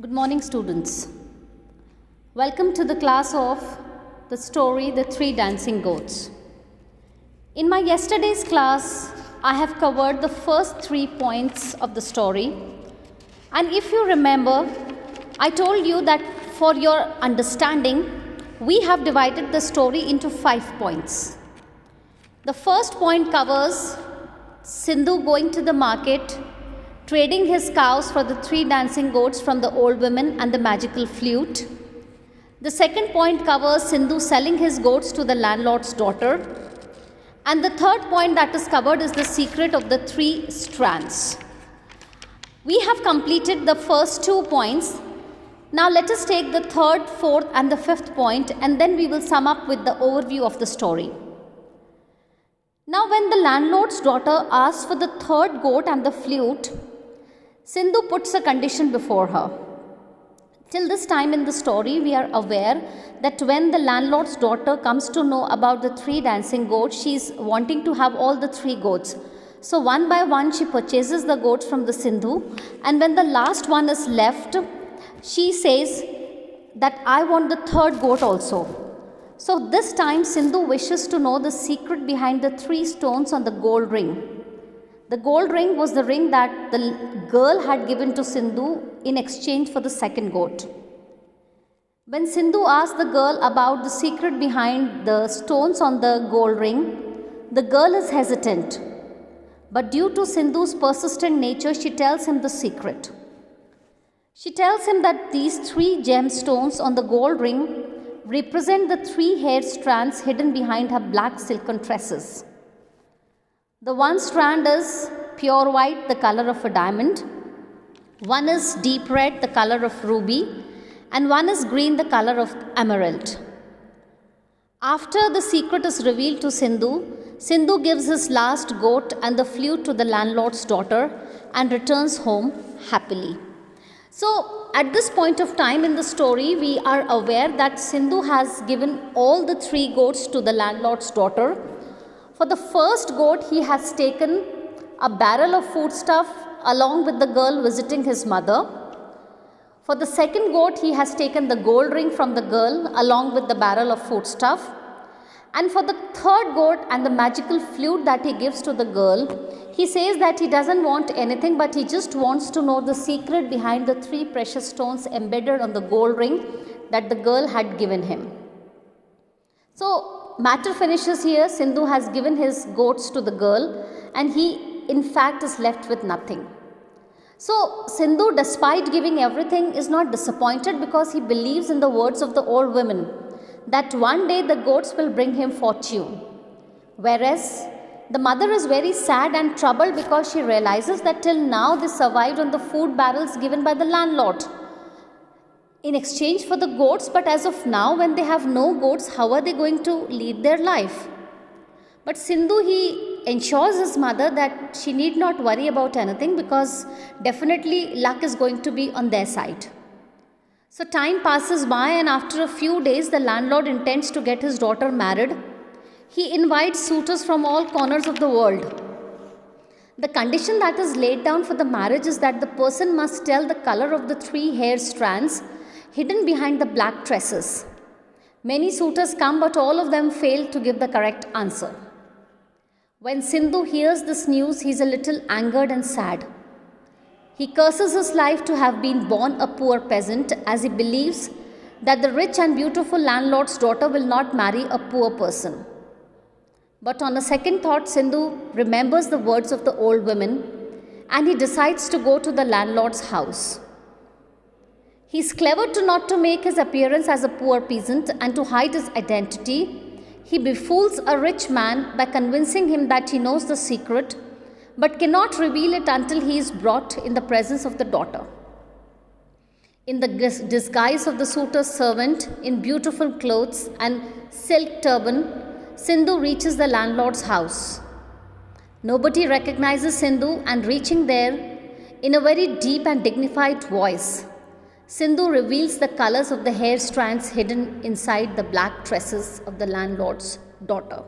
Good morning, students. Welcome to the class of the story The Three Dancing Goats. In my yesterday's class, I have covered the first 3 points of the story. And if you remember, I told you that for your understanding, we have divided the story into 5 points. The first point covers Sindhu going to the market, trading his cows for the 3 dancing goats from the old women and the magical flute. The second point covers Sindhu selling his goats to the landlord's daughter. And the third point that is covered is the secret of the 3 strands. We have completed the first 2 points. Now let us take the third, fourth and the fifth point, and then we will sum up with the overview of the story. Now when the landlord's daughter asks for the third goat and the flute, Sindhu puts a condition before her. Till this time in the story, we are aware that when the landlord's daughter comes to know about the 3 dancing goats, she is wanting to have all the 3 goats. So one by one, she purchases the goats from the Sindhu, and when the last one is left, she says that I want the third goat also. So this time, Sindhu wishes to know the secret behind the 3 stones on the gold ring. The gold ring was the ring that the girl had given to Sindhu in exchange for the second goat. When Sindhu asked the girl about the secret behind the stones on the gold ring, the girl is hesitant. But due to Sindhu's persistent nature, she tells him the secret. She tells him that these 3 gemstones on the gold ring represent the 3 hair strands hidden behind her black silken tresses. The one strand is pure white, the color of a diamond. One is deep red, the color of ruby. And one is green, the color of emerald. After the secret is revealed to Sindhu, Sindhu gives his last goat and the flute to the landlord's daughter and returns home happily. So, at this point of time in the story, we are aware that Sindhu has given all the 3 goats to the landlord's daughter. For the first goat, he has taken a barrel of foodstuff along with the girl visiting his mother. For the second goat, he has taken the gold ring from the girl along with the barrel of foodstuff. And for the third goat and the magical flute that he gives to the girl, he says that he doesn't want anything, but he just wants to know the secret behind the 3 precious stones embedded on the gold ring that the girl had given him. So, matter finishes here. Sindhu has given his goats to the girl and he in fact is left with nothing. So Sindhu, despite giving everything, is not disappointed because he believes in the words of the old women that one day the goats will bring him fortune. Whereas the mother is very sad and troubled because she realizes that till now they survived on the food barrels given by the landlord in exchange for the goats, but as of now, when they have no goats, how are they going to lead their life? But Sindhu, he ensures his mother that she need not worry about anything because definitely luck is going to be on their side. So time passes by, and after a few days, the landlord intends to get his daughter married. He invites suitors from all corners of the world. The condition that is laid down for the marriage is that the person must tell the color of the 3 hair strands hidden behind the black tresses. Many suitors come, but all of them fail to give the correct answer. When Sindhu hears this news, he is a little angered and sad. He curses his life to have been born a poor peasant, as he believes that the rich and beautiful landlord's daughter will not marry a poor person. But on a second thought, Sindhu remembers the words of the old women and he decides to go to the landlord's house. He is clever not to make his appearance as a poor peasant and to hide his identity. He befools a rich man by convincing him that he knows the secret but cannot reveal it until he is brought in the presence of the daughter. In the disguise of the suitor's servant in beautiful clothes and silk turban, Sindhu reaches the landlord's house. Nobody recognizes Sindhu, and reaching there, in a very deep and dignified voice, Sindhu reveals the colors of the hair strands hidden inside the black tresses of the landlord's daughter.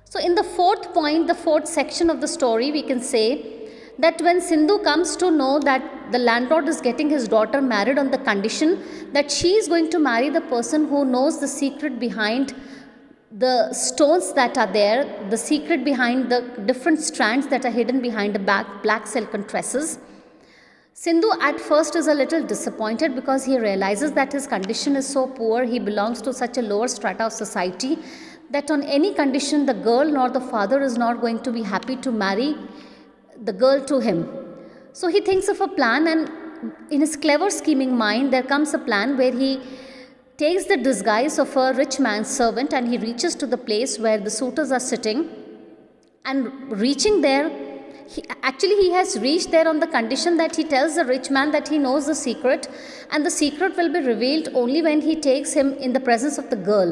So in the fourth point, the fourth section of the story, we can say that when Sindhu comes to know that the landlord is getting his daughter married on the condition that she is going to marry the person who knows the secret behind the stones that are there, the secret behind the different strands that are hidden behind the black silken tresses, Sindhu at first is a little disappointed because he realizes that his condition is so poor, he belongs to such a lower strata of society, that on any condition the girl nor the father is not going to be happy to marry the girl to him. So he thinks of a plan, and in his clever scheming mind there comes a plan where he takes the disguise of a rich man's servant and he reaches to the place where the suitors are sitting, and reaching there, he has reached there on the condition that he tells the rich man that he knows the secret, and the secret will be revealed only when he takes him in the presence of the girl.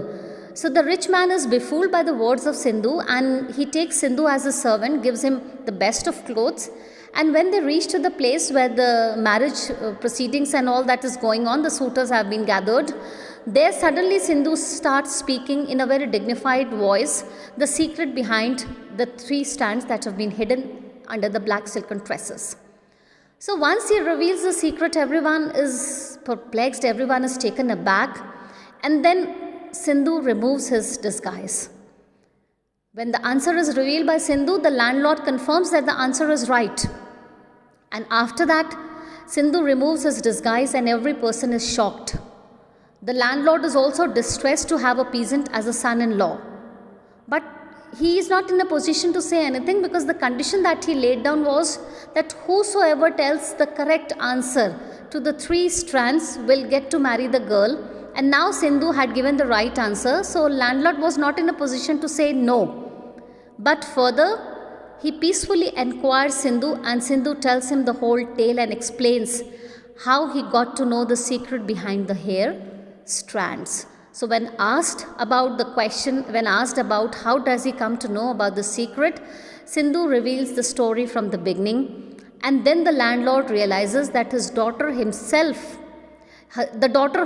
So the rich man is befooled by the words of Sindhu, and he takes Sindhu as a servant, gives him the best of clothes, and when they reach to the place where the marriage proceedings and all that is going on, the suitors have been gathered, there suddenly Sindhu starts speaking in a very dignified voice the secret behind the 3 strands that have been hidden under the black silken tresses. So once he reveals the secret, everyone is perplexed, everyone is taken aback, and then Sindhu removes his disguise. When the answer is revealed by Sindhu, the landlord confirms that the answer is right. And after that, Sindhu removes his disguise and every person is shocked. The landlord is also distressed to have a peasant as a son-in-law. But he is not in a position to say anything, because the condition that he laid down was that whosoever tells the correct answer to the 3 strands will get to marry the girl. And now Sindhu had given the right answer, so landlord was not in a position to say no. But further, he peacefully enquires Sindhu, and Sindhu tells him the whole tale and explains how he got to know the secret behind the hair strands. So when asked about how does he come to know about the secret, Sindhu reveals the story from the beginning, and then the landlord realizes that the daughter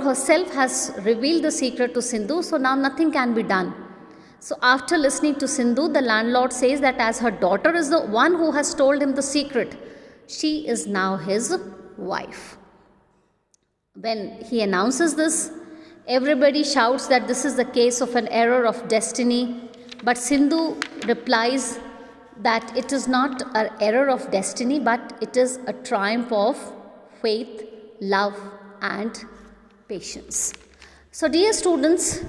herself has revealed the secret to Sindhu, so now nothing can be done. So after listening to Sindhu, the landlord says that as her daughter is the one who has told him the secret, she is now his wife. When he announces this, everybody shouts that this is the case of an error of destiny, but Sindhu replies that it is not an error of destiny, but it is a triumph of faith, love, and patience. So dear students,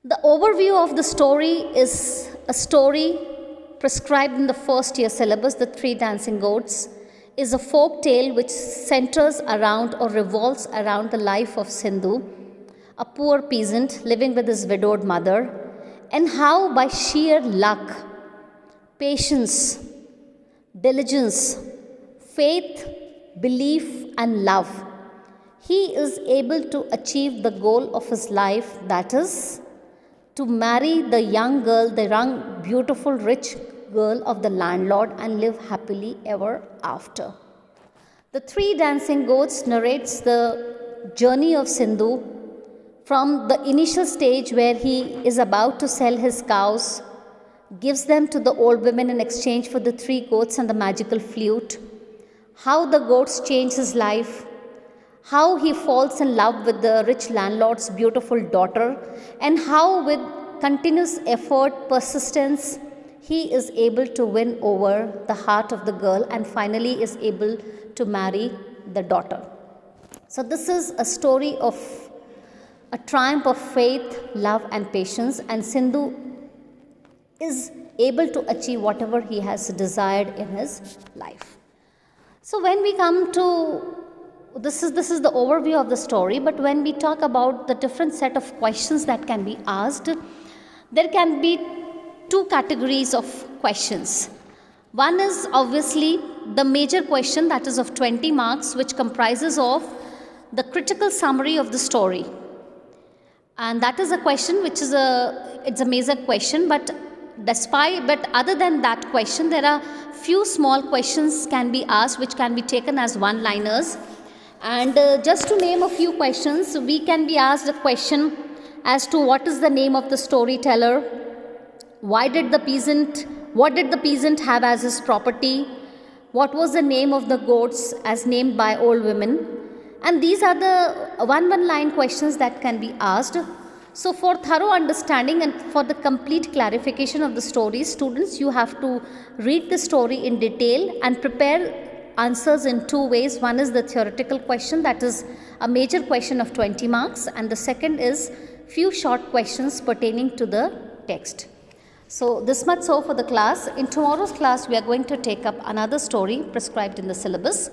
the overview of the story is a story prescribed in the first year syllabus, The 3 Dancing Goats, is a folk tale which centers around or revolves around the life of Sindhu, a poor peasant living with his widowed mother, and how by sheer luck, patience, diligence, faith, belief, and love, he is able to achieve the goal of his life, that is, to marry the young girl, the young, beautiful, rich girl of the landlord, and live happily ever after. The 3 Dancing Goats narrates the journey of Sindhu from the initial stage where he is about to sell his cows, gives them to the old women in exchange for the 3 goats and the magical flute, how the goats change his life, how he falls in love with the rich landlord's beautiful daughter, and how with continuous effort, persistence, he is able to win over the heart of the girl and finally is able to marry the daughter. So this is a story of a triumph of faith, love, and patience, and Sindhu is able to achieve whatever he has desired in his life. So when we come to this is the overview of the story, but when we talk about the different set of questions that can be asked, there can be 2 categories of questions. One is obviously the major question, that is of 20 marks, which comprises of the critical summary of the story. And that is a question which is it's a major question, but other than that question, there are few small questions can be asked which can be taken as one-liners. And just to name a few questions, we can be asked a question as to what is the name of the storyteller, what did the peasant have as his property, what was the name of the goats as named by old women. And these are the one line questions that can be asked. So for thorough understanding and for the complete clarification of the story, students, you have to read the story in detail and prepare answers in two ways. One is the theoretical question, that is a major question of 20 marks, and the second is few short questions pertaining to the text. So this much so for the class. In tomorrow's class, we are going to take up another story prescribed in the syllabus.